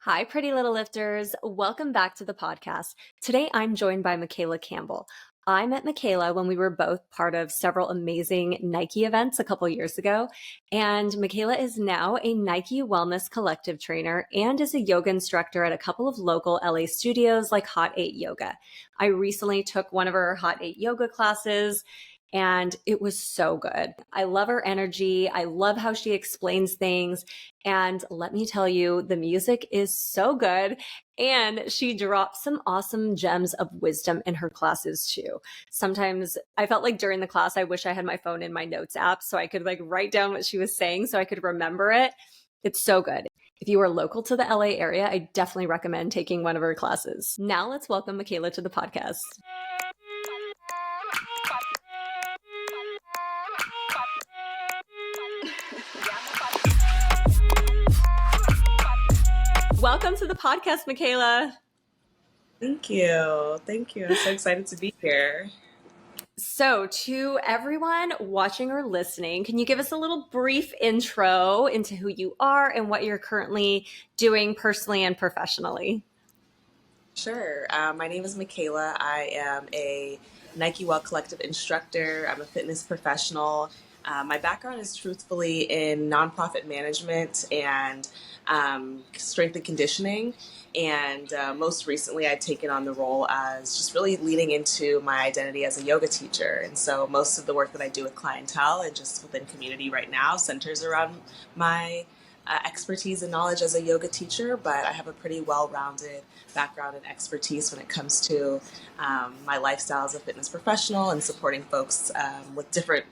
Hi, pretty little lifters. Welcome back to the podcast. Today, I'm joined by Mikayla Campbell. I met Mikayla when we were both part of several amazing Nike events a couple years ago. And Mikayla is now a Nike Wellness Collective trainer and is a yoga instructor at a couple of local LA studios like Hot 8 Yoga. I recently took one of her Hot 8 yoga classes, and it was so good. I love her energy. I love how she explains things. And let me tell you, the music is so good. And she drops some awesome gems of wisdom in her classes too. Sometimes I felt like during the class, I wish I had my phone in my notes app so I could write down what she was saying so I could remember it. It's so good. If you are local to the LA area, I definitely recommend taking one of her classes. Now let's welcome Mikayla to the podcast. Welcome to the podcast, Mikayla. Thank you. Thank you. I'm so excited to be here. So, to everyone watching or listening, can you give us a little brief intro into who you are and what you're currently doing personally and professionally? Sure. My name is Mikayla. I am a Nike Well Collective instructor. I'm a fitness professional. My background is truthfully in nonprofit management and strength and conditioning. And most recently, I've taken on the role as just really leaning into my identity as a yoga teacher. And so most of the work that I do with clientele and just within community right now centers around my expertise and knowledge as a yoga teacher, but I have a pretty well-rounded background and expertise when it comes to my lifestyle as a fitness professional and supporting folks with different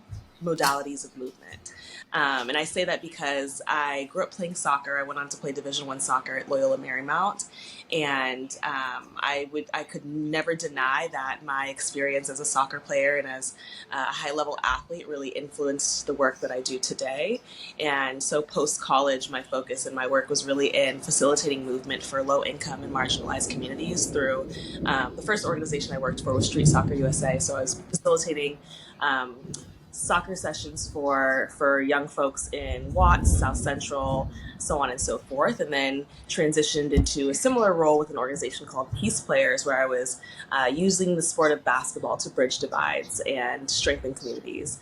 modalities of movement. And I say that because I grew up playing soccer. I went on to play Division I soccer at Loyola Marymount, and I could never deny that my experience as a soccer player and as a high-level athlete really influenced the work that I do today. And so post-college, my focus and my work was really in facilitating movement for low-income and marginalized communities through the first organization I worked for was Street Soccer USA. So I was facilitating soccer sessions for young folks in Watts, South Central, so on and so forth, and then transitioned into a similar role with an organization called Peace Players, where I was using the sport of basketball to bridge divides and strengthen communities.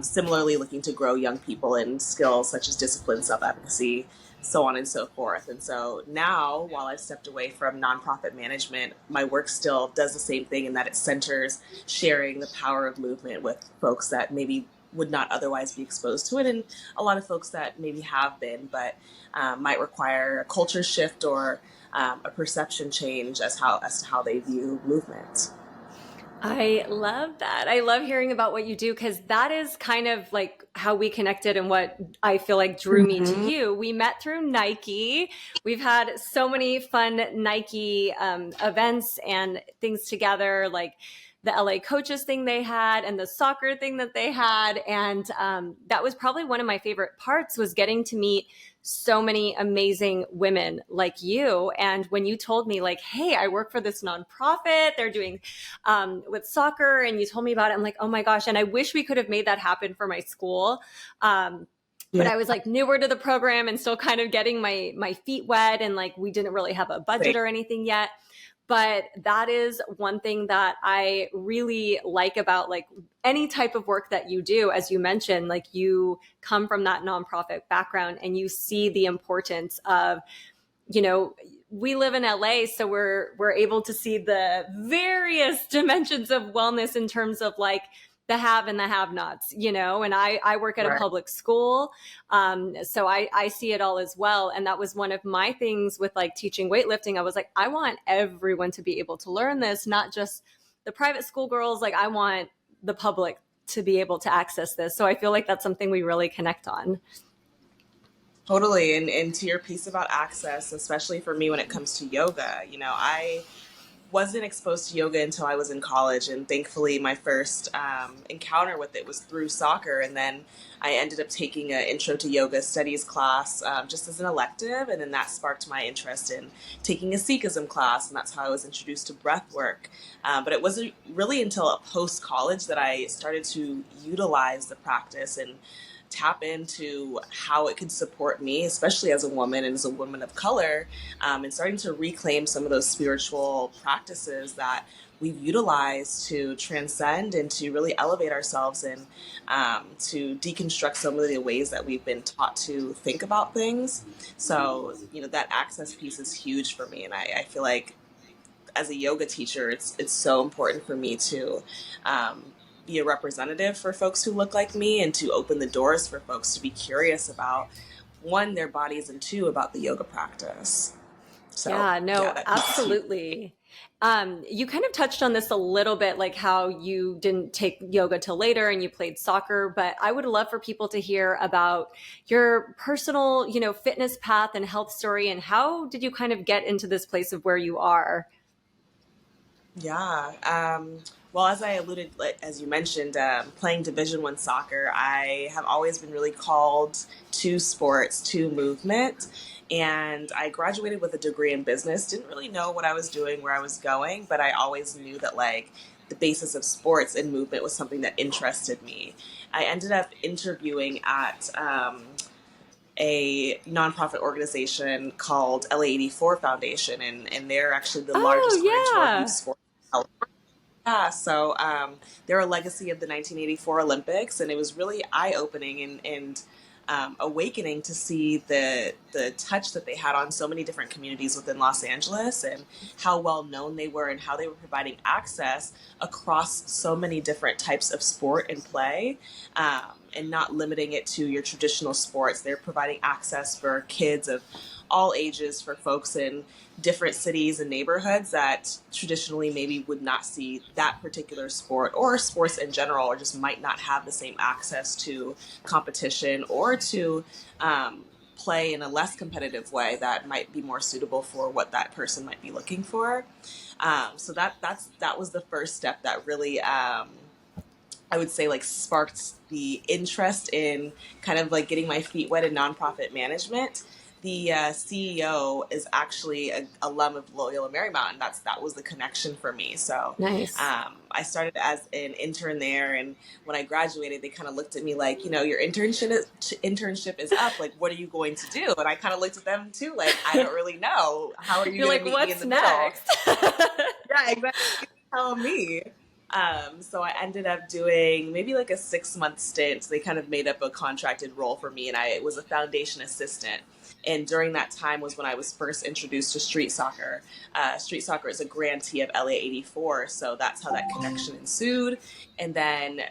Similarly, looking to grow young people in skills such as discipline, self-advocacy, so on and so forth. And so now, while I've stepped away from nonprofit management, my work still does the same thing in that it centers sharing the power of movement with folks that maybe would not otherwise be exposed to it, and a lot of folks that maybe have been, but might require a culture shift or a perception change as to how they view movement. I love that. I love hearing about what you do because that is kind of like how we connected and what I feel like drew me to you. We met through Nike. We've had so many fun Nike events and things together, like the LA coaches thing they had and the soccer thing that they had. And that was probably one of my favorite parts, was getting to meet so many amazing women like you. And when you told me like, hey, I work for this nonprofit, they're doing with soccer, and you told me about it, I'm like, oh my gosh. And I wish we could have made that happen for my school. But I was like newer to the program and still kind of getting my feet wet, and like we didn't really have a budget or anything yet. But that is one thing that I really like about like any type of work that you do. As you mentioned, like you come from that nonprofit background and you see the importance of, you know, we live in LA, so we're able to see the various dimensions of wellness in terms of like the have and the have-nots, you know, and I work at a public school. So I see it all as well. And that was one of my things with like teaching weightlifting. I was like, I want everyone to be able to learn this, not just the private school girls. Like I want the public to be able to access this. So I feel like that's something we really connect on. Totally. And to your piece about access, especially for me when it comes to yoga, you know, I wasn't exposed to yoga until I was in college, and thankfully my first encounter with it was through soccer, and then I ended up taking an intro to yoga studies class just as an elective, and then that sparked my interest in taking a Sikhism class, and that's how I was introduced to breath work. But it wasn't really until post-college that I started to utilize the practice and tap into how it could support me, especially as a woman and as a woman of color, and starting to reclaim some of those spiritual practices that we've utilized to transcend and to really elevate ourselves and to deconstruct some of the ways that we've been taught to think about things. So, that access piece is huge for me. And I feel like as a yoga teacher, it's so important for me to be a representative for folks who look like me and to open the doors for folks to be curious about, one, their bodies, and two, about the yoga practice. So, Yeah, no, that piece is huge. absolutely. You kind of touched on this a little bit, like how you didn't take yoga till later and you played soccer, but I would love for people to hear about your personal, fitness path and health story, and how did you kind of get into this place of where you are? Yeah. Well, as I alluded, as you mentioned, playing Division I soccer, I have always been really called to sports, to movement. And I graduated with a degree in business. Didn't really know what I was doing, where I was going, but I always knew that the basis of sports and movement was something that interested me. I ended up interviewing at a nonprofit organization called LA84 Foundation, and they're actually the largest oriental of youth Oh, sports. Yeah, so they're a legacy of the 1984 Olympics, and it was really eye-opening and awakening to see the touch that they had on so many different communities within Los Angeles, and how well known they were, and how they were providing access across so many different types of sport and play, and not limiting it to your traditional sports. They're providing access for kids of all ages, for folks in different cities and neighborhoods that traditionally maybe would not see that particular sport, or sports in general, or just might not have the same access to competition, or to play in a less competitive way that might be more suitable for what that person might be looking for. So that was the first step that really I would say sparked the interest in kind of getting my feet wet in nonprofit management. The CEO is actually an alum of Loyola Marymount. That was the connection for me. So nice. I started as an intern there, and when I graduated, they kind of looked at me like, your internship is up. Like, what are you going to do? And I kind of looked at them too, like, I don't really know. How are you You're going to like, meet me in what's the middle? next? Yeah, exactly. Tell me. So I ended up doing maybe a 6-month stint. They kind of made up a contracted role for me, and I was a foundation assistant. And during that time was when I was first introduced to street soccer. Street soccer is a grantee of LA84, so that's how that connection ensued. And then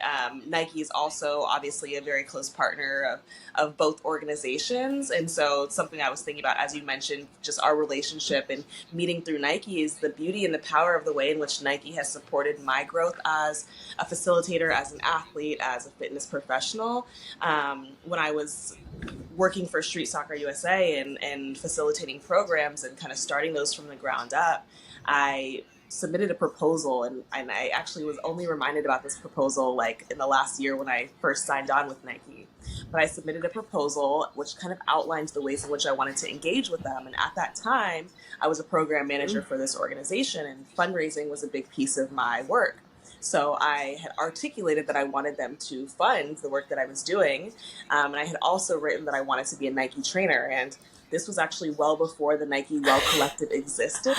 Nike is also obviously a very close partner of both organizations. And so it's something I was thinking about, as you mentioned, just our relationship and meeting through Nike, is the beauty and the power of the way in which Nike has supported my growth as a facilitator, as an athlete, as a fitness professional. When I was working for Street Soccer USA and facilitating programs and kind of starting those from the ground up, I submitted a proposal, and I actually was only reminded about this proposal in the last year when I first signed on with Nike. But I submitted a proposal which kind of outlined the ways in which I wanted to engage with them. And at that time, I was a program manager for this organization, and fundraising was a big piece of my work. So I had articulated that I wanted them to fund the work that I was doing. And I had also written that I wanted to be a Nike trainer. And this was actually well before the Nike Well Collective existed.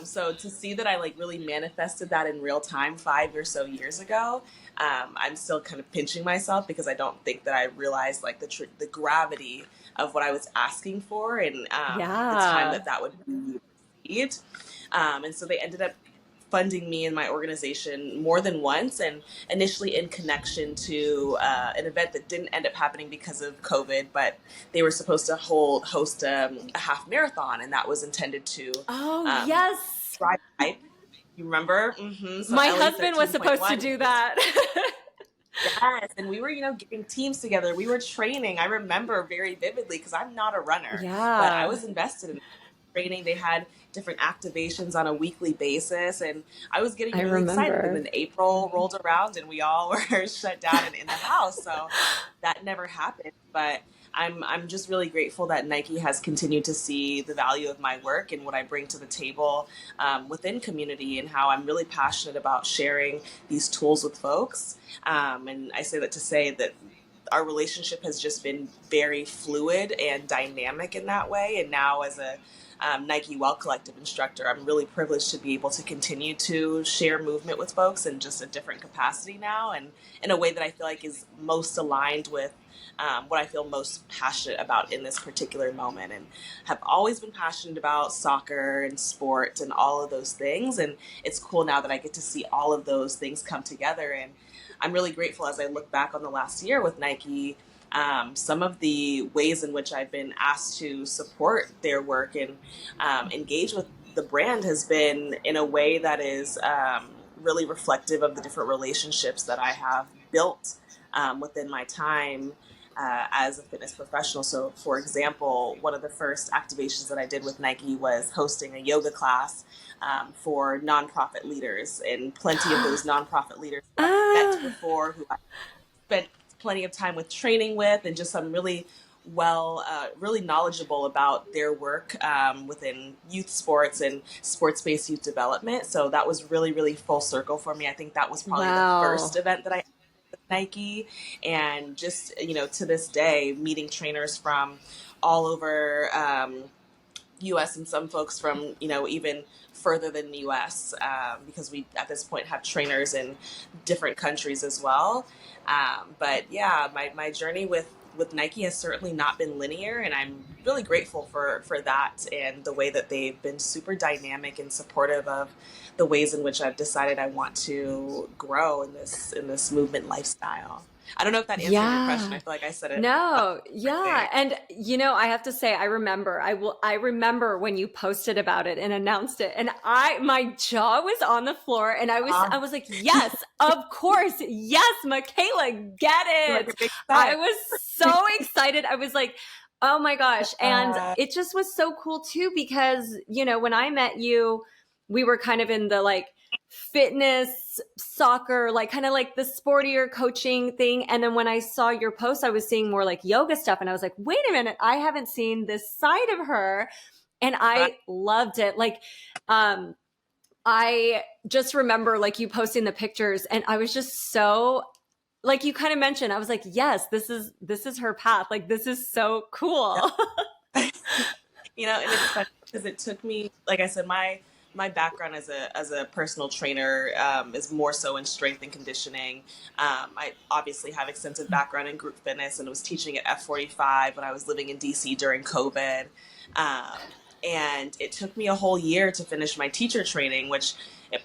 So to see that I really manifested that in real time 5 or so years ago, I'm still kind of pinching myself, because I don't think that I realized the gravity of what I was asking for, and the time Yeah. that would be received. And so they ended up funding me and my organization more than once, and initially in connection to an event that didn't end up happening because of COVID, but they were supposed to host a half marathon, and that was intended to Oh, um, yes. drive hype. You remember? So My LA husband was supposed to 13.1. do that. Yes, and we were, getting teams together. We were training. I remember very vividly, because I'm not a runner, but I Yeah, was invested in training. They had different activations on a weekly basis, and I was getting I really excited. And remember. then April rolled around, and we all were shut down and in the house, so that never happened. But I'm just really grateful that Nike has continued to see the value of my work and what I bring to the table within community, and how I'm really passionate about sharing these tools with folks. And I say that to say that our relationship has just been very fluid and dynamic in that way. And now, as a Nike Well Collective instructor, I'm really privileged to be able to continue to share movement with folks in just a different capacity now, and in a way that I feel like is most aligned with what I feel most passionate about in this particular moment, and have always been passionate about soccer and sport and all of those things. And it's cool now that I get to see all of those things come together. And I'm really grateful as I look back on the last year with Nike, some of the ways in which I've been asked to support their work and engage with the brand has been in a way that is really reflective of the different relationships that I have built within my time as a fitness professional. So, for example, one of the first activations that I did with Nike was hosting a yoga class for nonprofit leaders, and plenty of those nonprofit leaders who I've met before, who I spent plenty of time with training with, and just some really really knowledgeable about their work within youth sports and sports-based youth development. So that was really, really full circle for me. I think that was probably the first event that I with Nike, and just, to this day, meeting trainers from all over US, and some folks from, even further than the US, because we at this point have trainers in different countries as well. But yeah, my journey with Nike has certainly not been linear, and I'm really grateful for that, and the way that they've been super dynamic and supportive of the ways in which I've decided I want to grow in this movement lifestyle. I don't know if that answered your question. I feel like I said it. No, yeah. And I have to say, I remember when you posted about it and announced it, and my jaw was on the floor, and I was like, yes, of course. Yes, Mikayla, get it. I was so excited. I was like, oh my gosh. And it just was so cool too, because, when I met you, we were kind of in the like fitness, soccer, like kind of like the sportier coaching thing. And then when I saw your post, I was seeing more like yoga stuff. And I was like, wait a minute, I haven't seen this side of her. And I loved it. Like, I just remember like you posting the pictures, and I was just so, like you kind of mentioned, I was like, yes, this is her path. Like, this is so cool. And it's funny because it took me, like I said, my background as a personal trainer is more so in strength and conditioning. I obviously have extensive background in group fitness, and was teaching at F45 when I was living in DC during COVID. And it took me a whole year to finish my teacher training, which it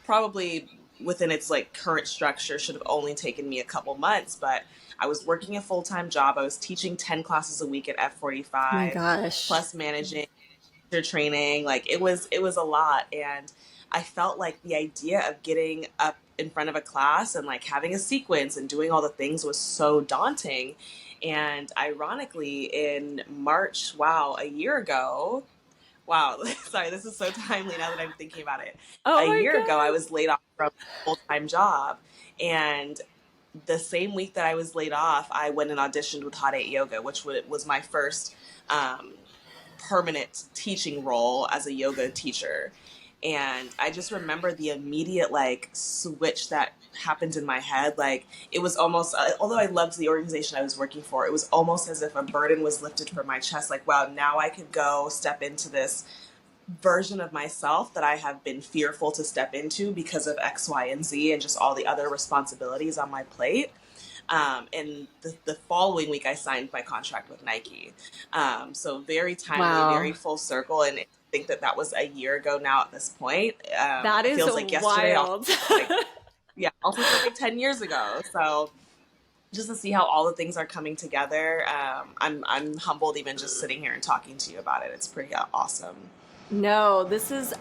probably within its like current structure should have only taken me a couple months, but I was working a full-time job. I was teaching 10 classes a week at F45, oh my gosh, plus managing training. Like it was a lot. And I felt like the idea of getting up in front of a class and like having a sequence and doing all the things was so daunting. And ironically, in March, a year ago, sorry, this is so timely now that I'm thinking about it. oh A my year ago, I God. was laid off from a full-time job. And the same week that I was laid off, I went and auditioned with Hot 8 Yoga, which was my first permanent teaching role as a yoga teacher. And I just remember the immediate like switch that happened in my head. Like it was almost, although I loved the organization I was working for, it was almost as if a burden was lifted from my chest. Like, wow, now I could go step into this version of myself that I have been fearful to step into because of X, Y, and Z, and just all the other responsibilities on my plate. And the following week, I signed my contract with Nike. So very timely, very full circle. And I think that was a year ago now at this point. That is feels like yesterday. wild. Also feels like 10 years ago. So just to see how all the things are coming together, I'm humbled even just sitting here and talking to you about it. It's pretty awesome. No, this is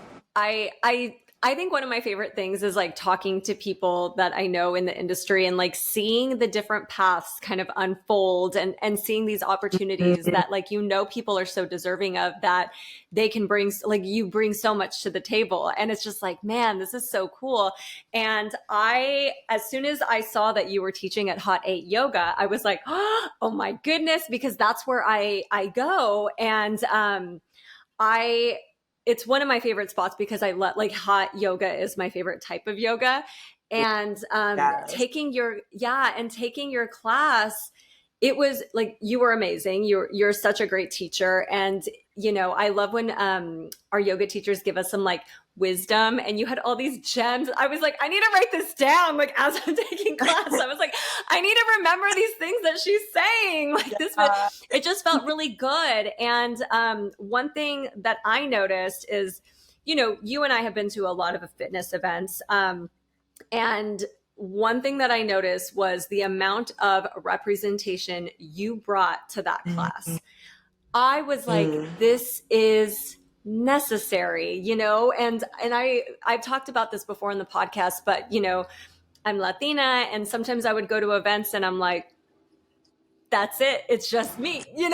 I think one of my favorite things is like talking to people that I know in the industry, and like seeing the different paths kind of unfold, and seeing these opportunities that like, people are so deserving of, that they can bring, like you bring so much to the table. And it's just like, man, this is so cool. And as soon as I saw that you were teaching at Hot 8 Yoga, I was like, oh my goodness, because that's where I go. And it's one of my favorite spots, because I love, like, hot yoga is my favorite type of yoga. And Yes. taking your class, it was like, you were amazing. You're such a great teacher. And I love when our yoga teachers give us some like wisdom, and you had all these gems. I was like, I need to write this down, like, as I'm taking class. I was like, I need to remember these things that she's saying, like this. Yeah. It just felt really good. And one thing that I noticed is, you and I have been to a lot of fitness events, and one thing that I noticed was the amount of representation you brought to that class. I was like, Mm. this is necessary, and I've talked about this before in the podcast, but I'm Latina, and sometimes I would go to events and I'm like, that's it. It's just me, and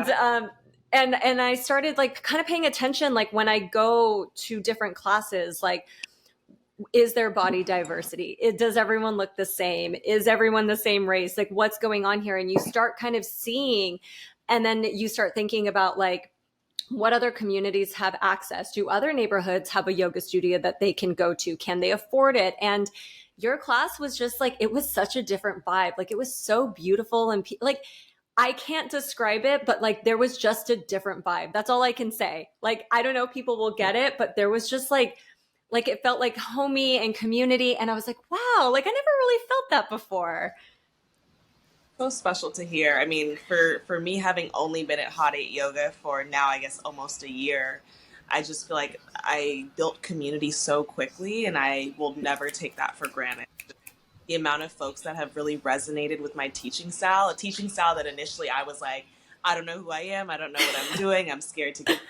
Yeah. and I started like kind of paying attention, like when I go to different classes, like, is there body diversity? Does everyone look the same? Is everyone the same race? Like, what's going on here? And you start kind of seeing, and then you start thinking about like, what other communities have access? Do other neighborhoods have a yoga studio that they can go to? Can they afford it? And your class was just like, it was such a different vibe. Like, it was so beautiful, and like, I can't describe it, but like, there was just a different vibe. That's all I can say. Like, I don't know if people will get it, but there was just like it felt like homey and community. And I was like, wow, like I never really felt that before. So special to hear. I mean, for me having only been at Hot 8 Yoga for now, I guess almost a year, I just feel like I built community so quickly, and I will never take that for granted. The amount of folks that have really resonated with my teaching style, a teaching style that initially I was like, I don't know who I am, I don't know what I'm doing, I'm scared to get,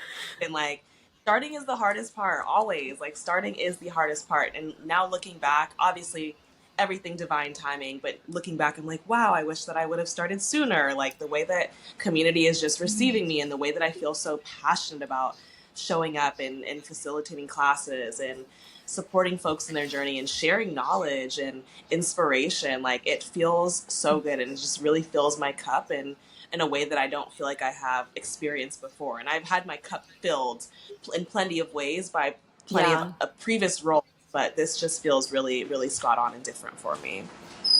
and like, starting is the hardest part, always. Like, starting is the hardest part. And now looking back, obviously everything divine timing, but looking back, I'm like, wow, I wish that I would have started sooner. Like, the way that community is just receiving me, and the way that I feel so passionate about showing up and facilitating classes and supporting folks in their journey and sharing knowledge and inspiration. Like, it feels so good, and it just really fills my cup in a way that I don't feel like I have experienced before. And I've had my cup filled in plenty of ways by plenty of Yeah. previous roles, but this just feels really, really spot on and different for me.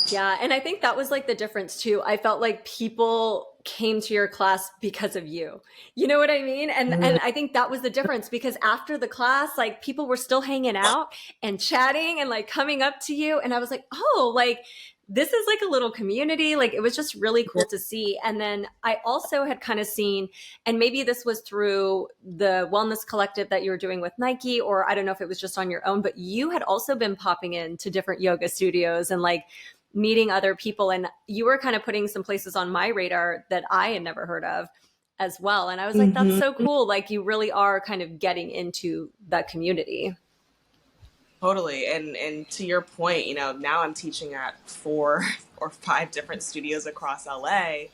Yeah. And I think that was like the difference too. I felt like people came to your class because of you. You know what I mean? And I think that was the difference, because after the class, like, people were still hanging out and chatting and like coming up to you. And I was like, oh, like, this is like a little community. Like, it was just really cool to see. And then I also had kind of seen, and maybe this was through the wellness collective that you were doing with Nike, or I don't know if it was just on your own, but you had also been popping into different yoga studios and like meeting other people. And you were kind of putting some places on my radar that I had never heard of as well. And I was like, that's Mm-hmm. so cool. Like, you really are kind of getting into that community. Totally. And to your point, now I'm teaching at 4 or 5 different studios across LA.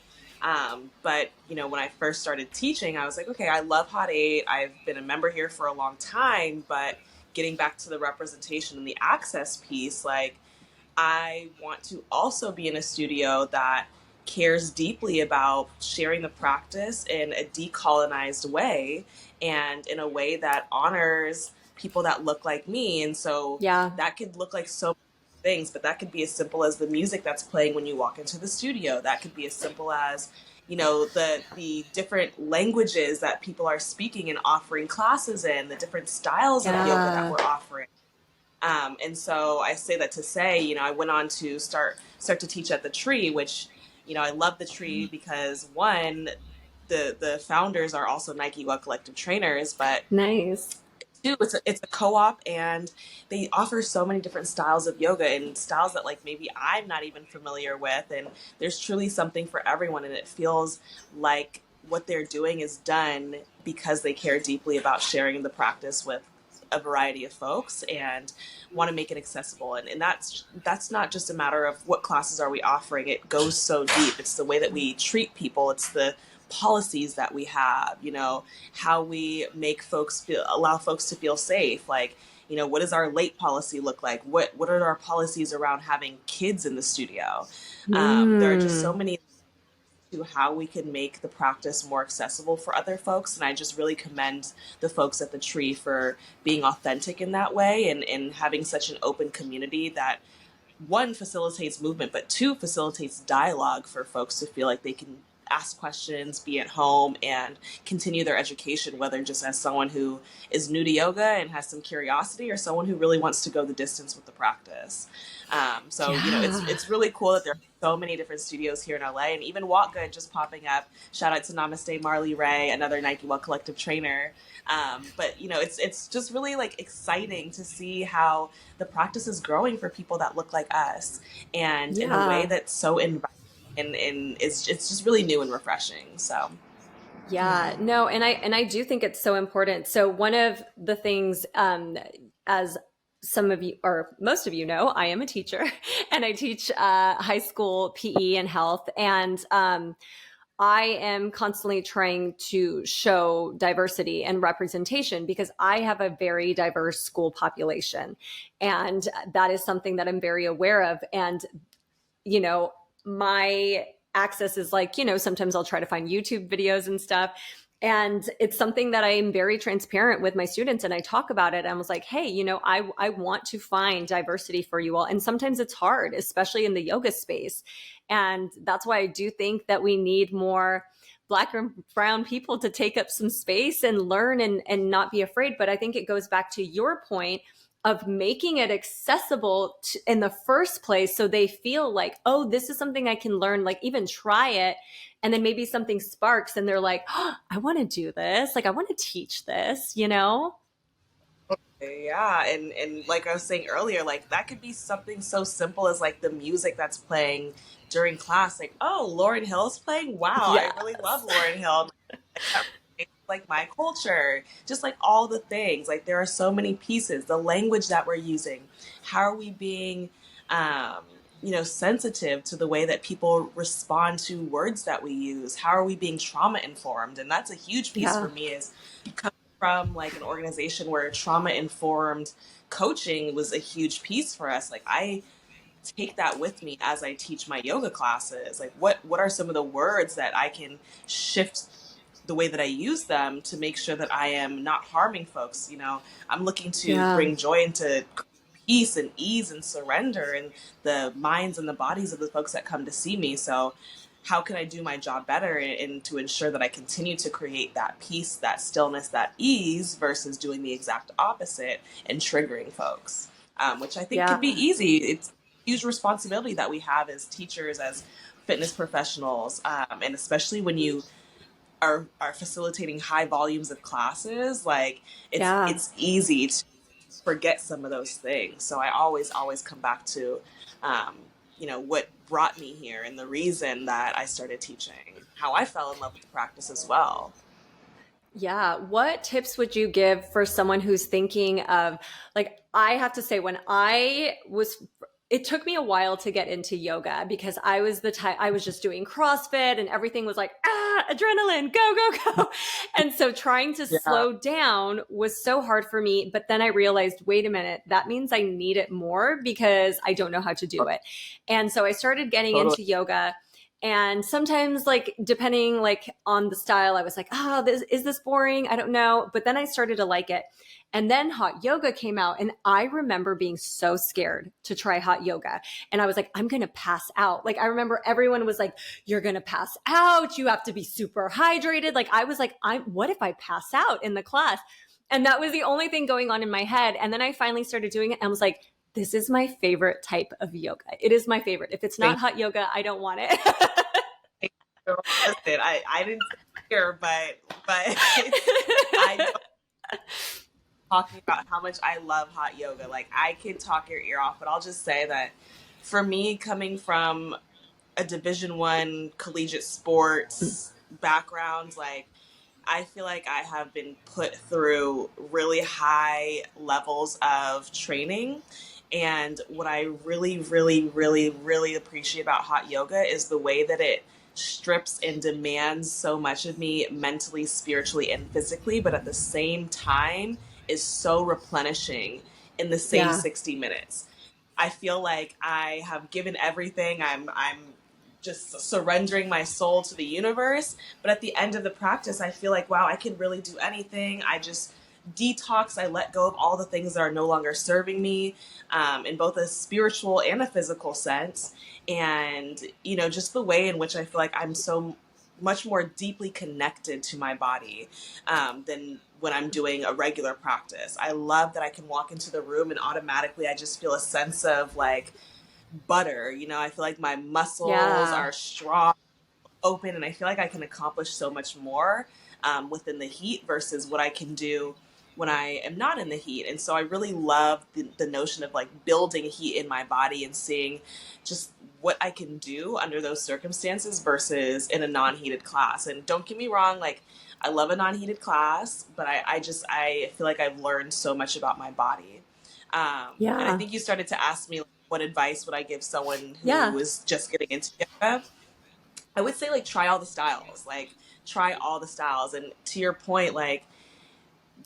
But when I first started teaching, I was like, okay, I love Hot 8. I've been a member here for a long time, but getting back to the representation and the access piece, like, I want to also be in a studio that cares deeply about sharing the practice in a decolonized way, and in a way that honors people that look like me. And so Yeah. that could look like so many things, but that could be as simple as the music that's playing when you walk into the studio. That could be as simple as, the different languages that people are speaking and offering classes in, the different styles of yoga that Yeah. we're offering. And so I say that to say, I went on to start to teach at the Tree, which, I love the Tree because, one, the founders are also Nike Well Collective trainers, but Nice. two, it's a co-op, and they offer so many different styles of yoga, and styles that like maybe I'm not even familiar with, and there's truly something for everyone, and it feels like what they're doing is done because they care deeply about sharing the practice with a variety of folks and want to make it accessible. And that's not just a matter of what classes are we offering. It goes so deep. It's the way that we treat people. It's the policies that we have, how we allow folks to feel safe. Like, what does our late policy look like? What are our policies around having kids in the studio? There are just so Mm. many to how we can make the practice more accessible for other folks. And I just really commend the folks at the Tree for being authentic in that way, and having such an open community that, one, facilitates movement, but two, facilitates dialogue for folks to feel like they can ask questions, be at home, and continue their education, whether just as someone who is new to yoga and has some curiosity, or someone who really wants to go the distance with the practice. So, Yeah. it's really cool that there are so many different studios here in LA, and even Walk Good just popping up. Shout out to Namaste Marley Ray, another Nike Well Collective trainer. But it's just really like exciting to see how the practice is growing for people that look like us, and in a way Yeah. that's so inviting, and it's just really new and refreshing. So Yeah, yeah. no, and I do think it's so important. So one of the things, as some of you or most of you know, I am a teacher, and I teach high school PE and health, and I am constantly trying to show diversity and representation because I have a very diverse school population, and that is something that I'm very aware of. And you know, my access is like, sometimes I'll try to find YouTube videos and stuff. And it's something that I'm very transparent with my students, and I talk about it. I was like, hey, I want to find diversity for you all. And sometimes it's hard, especially in the yoga space. And that's why I do think that we need more Black and brown people to take up some space and learn and not be afraid. But I think it goes back to your point of making it accessible in the first place, so they feel like, oh, this is something I can learn, like even try it, and then maybe something sparks and they're like, oh, I want to do this, like I want to teach this. Yeah, and like I was saying earlier, like that could be something so simple as like the music that's playing during class. Like, oh, Lauryn Hill's playing. Wow, I really love Yes. Lauryn Hill. Like, that relates to, like, my culture, just like all the things. Like there are so many pieces. The language that we're using. How are we being, um, sensitive to the way that people respond to words that we use? How are we being trauma informed? And that's a huge piece for Yeah. me, is from like an organization where trauma informed coaching was a huge piece for us. Like I take that with me as I teach my yoga classes. Like what are some of the words that I can shift the way that I use them to make sure that I am not harming folks. I'm looking to Yeah. bring joy into peace and ease and surrender in the minds and the bodies of the folks that come to see me. So how can I do my job better, and to ensure that I continue to create that peace, that stillness, that ease, versus doing the exact opposite and triggering folks, which I think can be Yeah. easy. It's a huge responsibility that we have as teachers, as fitness professionals, and especially when you are facilitating high volumes of classes. Like Yeah. it's easy to forget some of those things. So I always come back to, what brought me here, and the reason that I started teaching, how I fell in love with the practice as well. Yeah. What tips would you give for someone who's thinking of, like, I have to say, when it took me a while to get into yoga because I was the type, I was just doing CrossFit and everything was like, adrenaline, go, go, go. And so trying to Yeah, slow down was so hard for me. But then I realized, wait a minute, that means I need it more because I don't know how to do it. And so I started getting totally. into yoga, and sometimes, like, depending like on the style, I was like, oh, is this boring, I don't know. But then I started to like it. And then hot yoga came out, and I remember being so scared to try hot yoga, and I was like, I'm gonna pass out. Like, I remember everyone was like, you're gonna pass out, you have to be super hydrated. Like, I was like, what if I pass out in the class? And that was the only thing going on in my head. And then I finally started doing it and I was like, this is my favorite type of yoga. It is my favorite. If it's not Thank hot yoga, I don't want it. you. Listen, I didn't hear, but I know, talking about how much I love hot yoga. Like I can talk your ear off, but I'll just say that for me, coming from a Division 1 collegiate sports background, like I feel like I have been put through really high levels of training. And what I really, really, really, really appreciate about hot yoga is the way that it strips and demands so much of me mentally, spiritually, and physically, but at the same time is so replenishing in the same Yeah. 60 minutes. I feel like I have given everything. I'm just surrendering my soul to the universe. But at the end of the practice, I feel like, wow, I can really do anything. I just detox. I let go of all the things that are no longer serving me, in both a spiritual and a physical sense. And, just the way in which I feel like I'm so much more deeply connected to my body, than when I'm doing a regular practice. I love that I can walk into the room and automatically I just feel a sense of like butter. I feel like my muscles Yeah. are strong, open, and I feel like I can accomplish so much more, within the heat versus what I can do when I am not in the heat. And so I really love the notion of like building heat in my body and seeing just what I can do under those circumstances versus in a non-heated class. And don't get me wrong, like I love a non-heated class, but I feel like I've learned so much about my body. And I Yeah. think you started to ask me, like, what advice would I give someone who Yeah. is just getting into yoga? I would say like try all the styles, like try all the styles. And to your point, like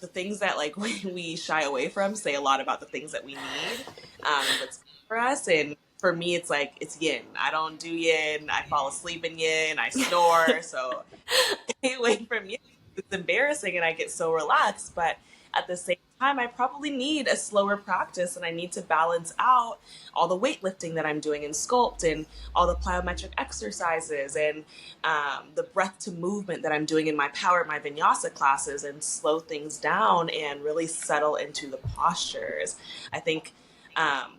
the things that like we shy away from say a lot about the things that we need, and what's good for us. And for me, it's like it's yin. I don't do yin. I fall asleep in yin. I snore. So stay away from you. It's embarrassing and I get so relaxed. But at the same time, I probably need a slower practice and I need to balance out all the weightlifting that I'm doing in sculpt and all the plyometric exercises and, the breath to movement that I'm doing in my power, my vinyasa classes, and slow things down and really settle into the postures. I think,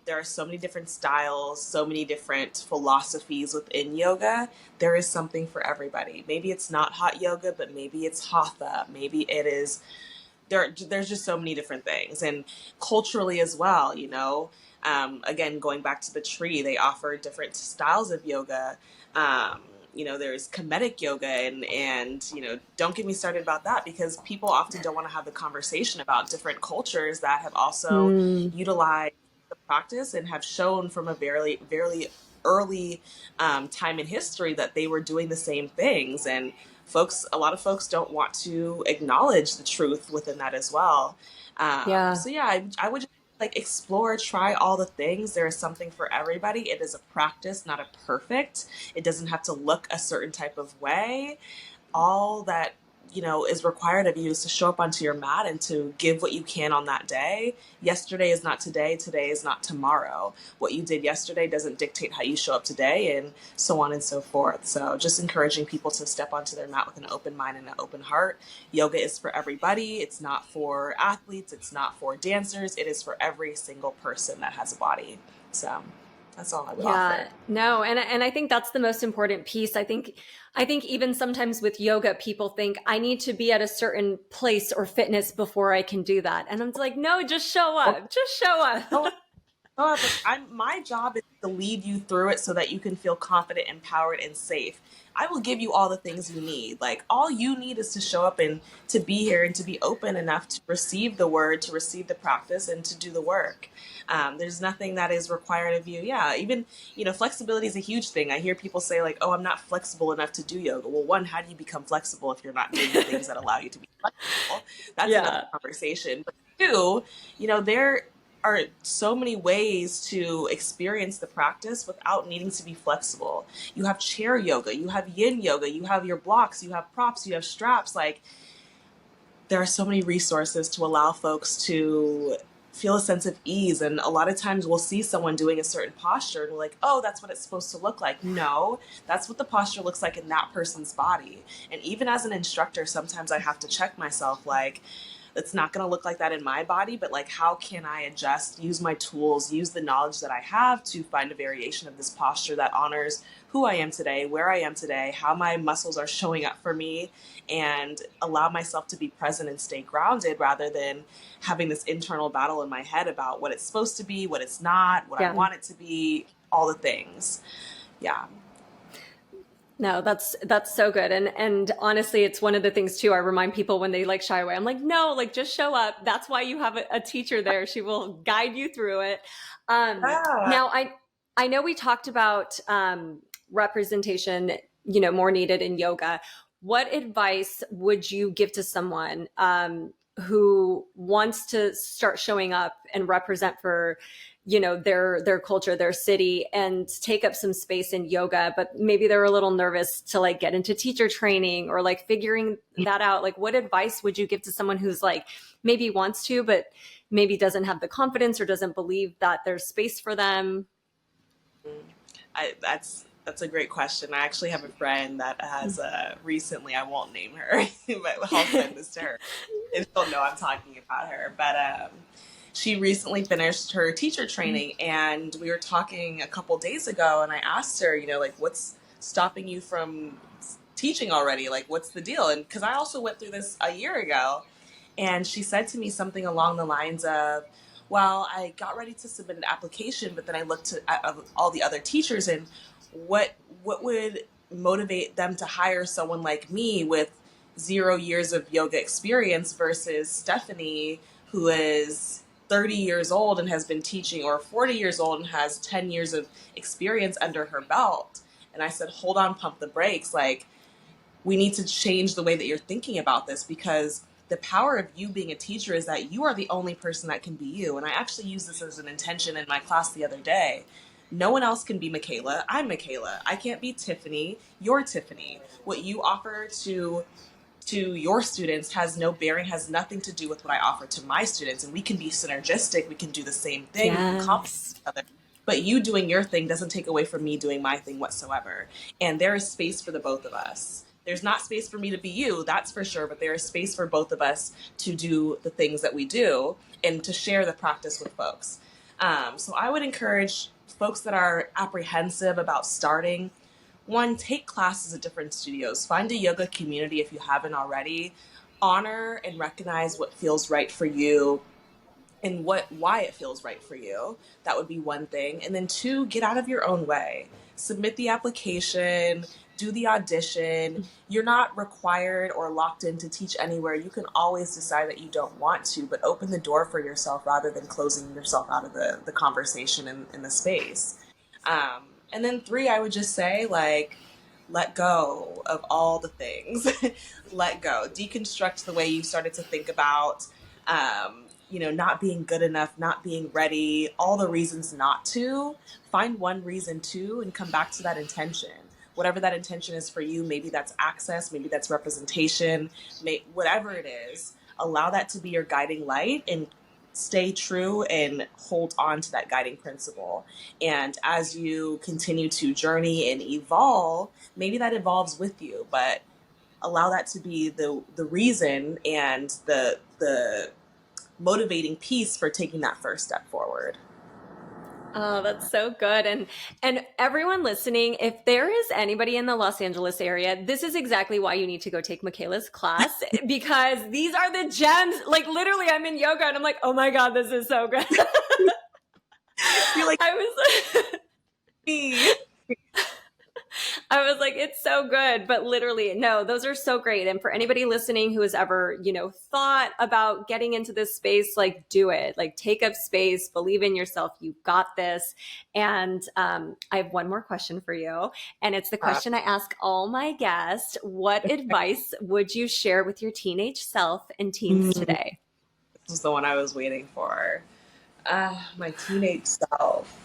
there are so many different styles, so many different philosophies within yoga. There is something for everybody. Maybe it's not hot yoga, but maybe it's hatha. Maybe it is there's just so many different things, and culturally as well. Again, going back to the tree, they offer different styles of yoga. There's comedic yoga, and don't get me started about that because people often don't want to have the conversation about different cultures that have also Mm. utilized the practice and have shown from a very, very early, time in history that they were doing the same things. And a lot of folks don't want to acknowledge the truth within that as well. Yeah. So yeah, I would just like explore, try all the things. There is something for everybody. It is a practice, not a perfect. It doesn't have to look a certain type of way. All that is required of you is to show up onto your mat and to give what you can on that day. Yesterday is not today. Today is not tomorrow. What you did yesterday doesn't dictate how you show up today, and so on and so forth. So just encouraging people to step onto their mat with an open mind and an open heart. Yoga is for everybody. It's not for athletes. It's not for dancers. It is for every single person that has a body. So that's all I would Yeah, offer. no, and I think that's the most important piece. I think even sometimes with yoga, people think I need to be at a certain place or fitness before I can do that. And I'm like, no, just show up. Just show up. But my job is to lead you through it so that you can feel confident, empowered, and safe. I will give you all the things you need. Like all you need is to show up and to be here and to be open enough to receive the word, to receive the practice, and to do the work. There's nothing that is required of you. Yeah, even flexibility is a huge thing. I hear people say like, "Oh, I'm not flexible enough to do yoga." Well, one, how do you become flexible if you're not doing the things that allow you to be flexible? That's another Yeah. conversation. But two, there are so many ways to experience the practice without needing to be flexible. You have chair yoga, you have yin yoga, you have your blocks, you have props, you have straps. Like there are so many resources to allow folks to feel a sense of ease. And a lot of times we'll see someone doing a certain posture and we're like, oh, that's what it's supposed to look like. No, that's what the posture looks like in that person's body. And even as an instructor, sometimes I have to check myself like, it's not going to look like that in my body, but like, how can I adjust, use my tools, use the knowledge that I have to find a variation of this posture that honors who I am today, where I am today, how my muscles are showing up for me, and allow myself to be present and stay grounded rather than having this internal battle in my head about what it's supposed to be, what it's not, what I Yeah. want it to be, all the things. Yeah. No, that's so good. And honestly, it's one of the things too. I remind people when they like shy away. I'm like, no, like just show up. That's why you have a teacher there. She will guide you through it. Yeah. Now I know we talked about representation, more needed in yoga. What advice would you give to someone? who wants to start showing up and represent for, their culture, their city, and take up some space in yoga, but maybe they're a little nervous to like get into teacher training or like figuring that out. Like, what advice would you give to someone who's like maybe wants to, but maybe doesn't have the confidence or doesn't believe that there's space for them? That's a great question. I actually have a friend that has recently, I won't name her, but I'll send this to her, and she'll know I'm talking about her. But she recently finished her teacher training, and we were talking a couple days ago, and I asked her, like, what's stopping you from teaching already? Like, what's the deal? And because I also went through this a year ago, and she said to me something along the lines of, well, I got ready to submit an application, but then I looked at all the other teachers, and what would motivate them to hire someone like me with 0 years of yoga experience versus Stephanie, who is 30 years old and has been teaching, or 40 years old and has 10 years of experience under her belt. And I said, hold on, pump the brakes. Like, we need to change the way that you're thinking about this, because the power of you being a teacher is that you are the only person that can be you. And I actually used this as an intention in my class the other day. No one else can be Mikayla. I'm Mikayla. I can't be Tiffany. You're Tiffany. What you offer to your students has no bearing, has nothing to do with what I offer to my students. And we can be synergistic. We can do the same thing. Yes. We can complement each other. But you doing your thing doesn't take away from me doing my thing whatsoever. And there is space for the both of us. There's not space for me to be you, that's for sure, but there is space for both of us to do the things that we do and to share the practice with folks. So I would encourage folks that are apprehensive about starting, one, take classes at different studios. Find a yoga community if you haven't already. Honor and recognize what feels right for you and why it feels right for you. That would be one thing. And then two, get out of your own way. Submit the application, do the audition. You're not required or locked in to teach anywhere. You can always decide that you don't want to, but open the door for yourself rather than closing yourself out of the conversation in the space. And then three, I would just say, like, let go of all the things. Let go. Deconstruct the way you started to think about, not being good enough, not being ready, all the reasons not to. Find one reason to and come back to that intention. Whatever that intention is for you, maybe that's access, maybe that's representation, whatever it is, allow that to be your guiding light and stay true and hold on to that guiding principle. And as you continue to journey and evolve, maybe that evolves with you, but allow that to be the reason and the motivating piece for taking that first step forward. Oh, that's so good. And everyone listening, if there is anybody in the Los Angeles area, this is exactly why you need to go take Mikayla's class, because these are the gems. Like, literally, I'm in yoga and I'm like, oh my God, this is so good. You're like, I was like, it's so good, but literally, no, those are so great. And for anybody listening who has ever, thought about getting into this space, like, do it, like, take up space, believe in yourself. You got this. And I have one more question for you. And it's the question I ask all my guests. What advice would you share with your teenage self and teens today? This was the one I was waiting for. My teenage self.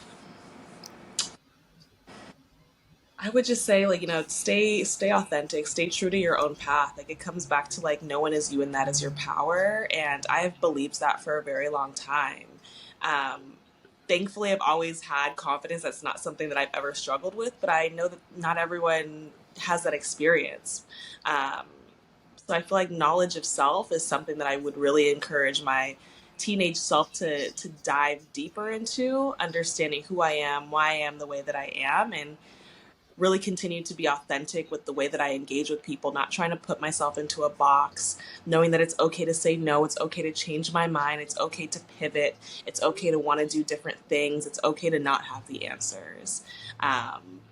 I would just say, like, stay authentic, stay true to your own path. Like, it comes back to, like, no one is you and that is your power. And I've believed that for a very long time. Thankfully, I've always had confidence. That's not something that I've ever struggled with, but I know that not everyone has that experience. So I feel like knowledge of self is something that I would really encourage my teenage self to dive deeper into, understanding who I am, why I am the way that I am, and really continue to be authentic with the way that I engage with people, not trying to put myself into a box, knowing that it's okay to say no, it's okay to change my mind, it's okay to pivot, it's okay to want to do different things, it's okay to not have the answers.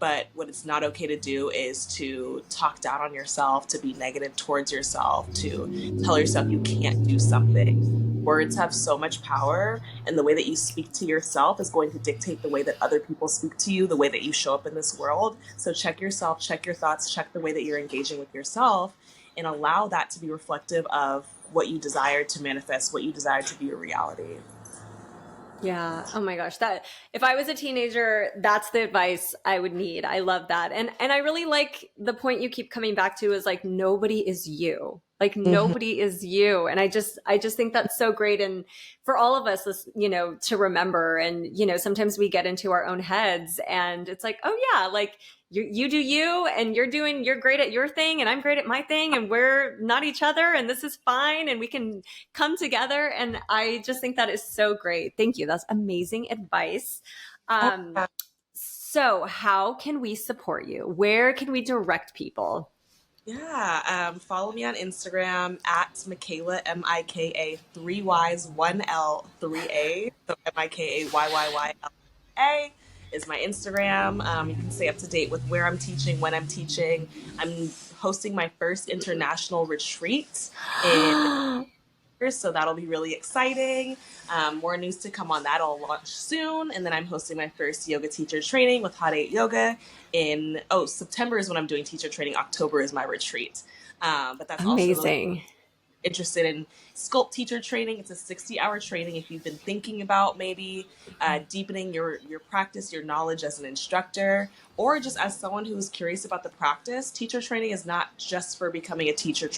But what it's not okay to do is to talk down on yourself, to be negative towards yourself, to tell yourself you can't do something. Words have so much power, and the way that you speak to yourself is going to dictate the way that other people speak to you, the way that you show up in this world. So check yourself, check your thoughts, check the way that you're engaging with yourself, and allow that to be reflective of what you desire to manifest, what you desire to be a reality. Yeah. Oh my gosh. That if I was a teenager, that's the advice I would need. I love that. And I really like the point you keep coming back to is like nobody is you. Like Mm-hmm. nobody is you. And I just think that's so great. And for all of us, to remember. And, sometimes we get into our own heads and it's like, oh yeah, like you do you and you're great at your thing and I'm great at my thing and we're not each other and this is fine and we can come together. And I just think that is so great. Thank you. That's amazing advice. So how can we support you? Where can we direct people? Yeah, follow me on Instagram at Mikayla, Mika, three Y's, one L, three A. So Mikayyyyla is my Instagram. You can stay up to date with where I'm teaching, when I'm teaching. I'm hosting my first international retreat in so that'll be really exciting. More news to come on that. I'll launch soon. And then I'm hosting my first yoga teacher training with Hot 8 Yoga in, September is when I'm doing teacher training. October is my retreat. But that's also really Amazing. interested in sculpt teacher training. It's a 60-hour training. If you've been thinking about maybe deepening your practice, your knowledge as an instructor, or just as someone who's curious about the practice, teacher training is not just for becoming a teacher.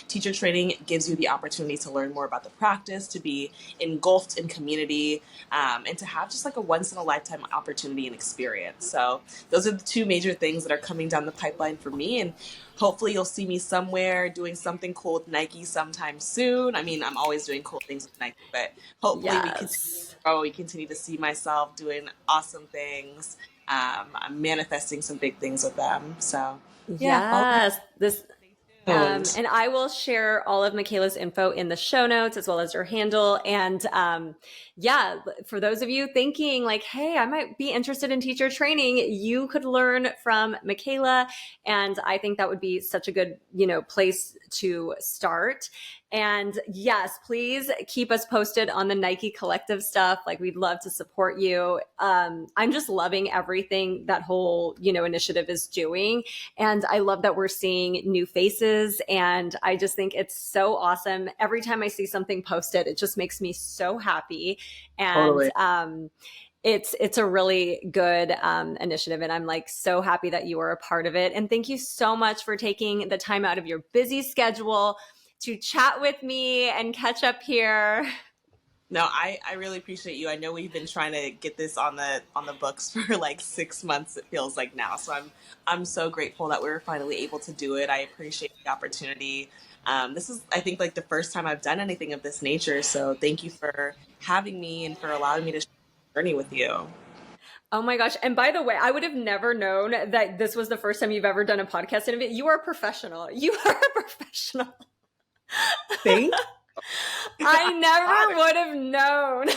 Teacher training gives you the opportunity to learn more about the practice, to be engulfed in community, and to have just like a once in a lifetime opportunity and experience. So those are the two major things that are coming down the pipeline for me. And hopefully you'll see me somewhere doing something cool with Nike sometime soon. I mean, I'm always doing cool things with Nike, but hopefully we continue Yes. to grow. We continue to see myself doing awesome things. I'm manifesting some big things with them. So yeah, follow me. Yes. This Stay tuned. and I will share all of Mikayla's info in the show notes as well as her handle. And yeah, for those of you thinking like, hey, I might be interested in teacher training, you could learn from Mikayla. And I think that would be such a good, place to start. And yes, please keep us posted on the Nike Collective stuff. Like we'd love to support you. I'm just loving everything that whole, initiative is doing. And I love that we're seeing new faces. And I just think it's so awesome. Every time I see something posted, it just makes me so happy. And Totally. it's a really good initiative. And I'm like so happy that you are a part of it. And thank you so much for taking the time out of your busy schedule to chat with me and catch up here. No, I really appreciate you. I know we've been trying to get this on the books for like 6 months, it feels like now. So I'm so grateful that we were finally able to do it. I appreciate the opportunity. This is, I think, like the first time I've done anything of this nature. So thank you for having me and for allowing me to share the journey with you. Oh my gosh. And by the way, I would have never known that this was the first time you've ever done a podcast interview. You are a professional. You are a professional. Thank I you. never would have known.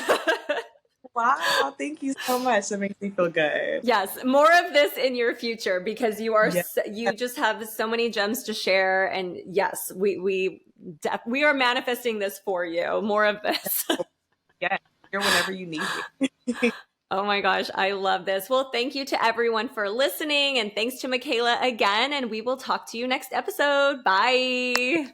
Wow, thank you so much. That makes me feel good. Yes, more of this in your future because Yeah. you just have so many gems to share. And yes, we are manifesting this for you. More of this. Yeah. Here whenever you need me. Oh my gosh, I love this. Well, thank you to everyone for listening, and thanks to Mikayla again. And we will talk to you next episode. Bye.